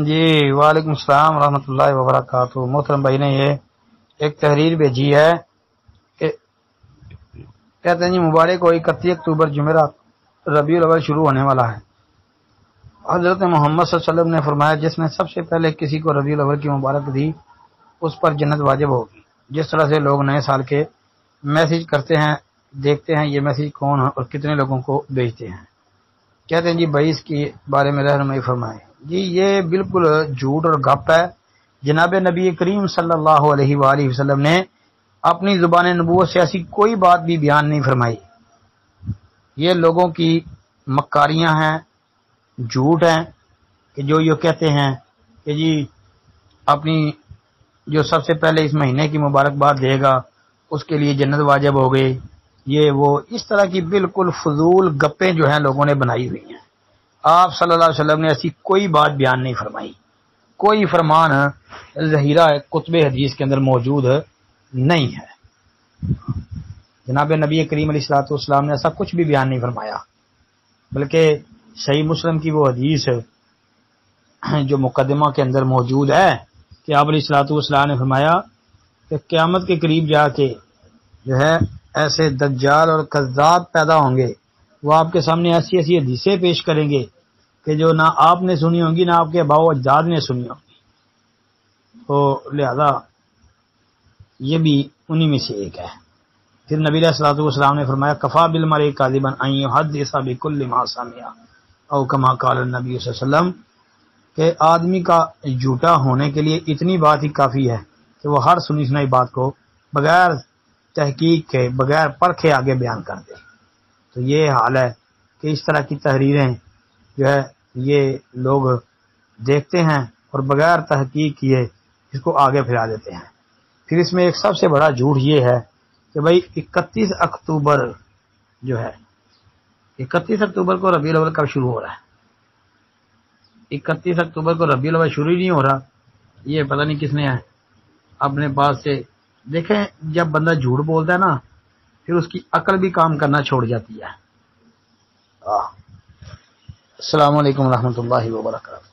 جی وعلیکم السلام ورحمۃ اللہ وبرکاتہ۔ محترم بھائی نے یہ ایک تحریر بھیجی ہے کہ کہتے ہیں جی مبارک ہو 31 اکتوبر جمعرات ربیع الاول شروع ہونے والا ہے۔ حضرت محمد صلی اللہ علیہ وسلم نے فرمایا جس نے سب سے پہلے کسی کو ربیع الاول کی مبارک دی اس پر جنت واجب ہوگی۔ جس طرح سے لوگ نئے سال کے میسج کرتے ہیں، دیکھتے ہیں یہ میسج کون ہے اور کتنے لوگوں کو بھیجتے ہیں۔ کہتے ہیں جی بھائی اس کے بارے میں رہنمائی فرمائیں۔ جی یہ بالکل جھوٹ اور گپ ہے۔ جناب نبی کریم صلی اللہ علیہ وآلہ وسلم نے اپنی زبان نبوت سے ایسی کوئی بات بھی بیان نہیں فرمائی۔ یہ لوگوں کی مکاریاں ہیں، جھوٹ ہیں کہ جو یہ کہتے ہیں کہ جی اپنی جو سب سے پہلے اس مہینے کی مبارکباد دے گا اس کے لیے جنت واجب ہو گئی، یہ وہ اس طرح کی بالکل فضول گپیں جو ہیں لوگوں نے بنائی ہوئی ہیں۔ آپ صلی اللہ علیہ وسلم نے ایسی کوئی بات بیان نہیں فرمائی، کوئی فرمان ذخیرہ کتب حدیث کے اندر موجود نہیں ہے۔ جناب نبی کریم علیہ الصلوۃ والسلام نے ایسا کچھ بھی بیان نہیں فرمایا، بلکہ صحیح مسلم کی وہ حدیث جو مقدمہ کے اندر موجود ہے کہ آپ علیہ الصلوۃ والسلام نے فرمایا کہ قیامت کے قریب جا کے جو ہے ایسے دجال اور کذاب پیدا ہوں گے، وہ آپ کے سامنے ایسی ایسی حدیثیں پیش کریں گے کہ جو نہ آپ نے سنی ہوں گی نہ آپ کے آباء و اجداد نے سنی ہوں گی۔ تو لہذا یہ بھی انہی میں سے ایک ہے۔ پھر نبی علیہ الصلوۃ والسلام نے فرمایا کفا بالمرء کاذبا ان یحدث بکل ما سمع او کما قال النبی صلی اللہ علیہ وسلم، کہ آدمی کا جھوٹا ہونے کے لیے اتنی بات ہی کافی ہے کہ وہ ہر سنی سنائی بات کو بغیر تحقیق کے بغیر پرکھے آگے بیان کر دے۔ تو یہ حال ہے کہ اس طرح کی تحریریں جو ہے یہ لوگ دیکھتے ہیں اور بغیر تحقیق کیے اس کو آگے پھیلا دیتے ہیں۔ پھر اس میں ایک سب سے بڑا جھوٹ یہ ہے کہ بھائی 31 اکتوبر جو ہے 31 اکتوبر کو ربیع الاول کب شروع ہو رہا ہے؟ 31 اکتوبر کو ربیع الاول شروع ہی نہیں ہو رہا، یہ پتہ نہیں کس نے ہے اپنے پاس سے۔ دیکھیں جب بندہ جھوٹ بولتا ہے نا پھر اس کی عقل بھی کام کرنا چھوڑ جاتی ہے۔ السلام علیکم ورحمۃ اللہ وبرکاتہ۔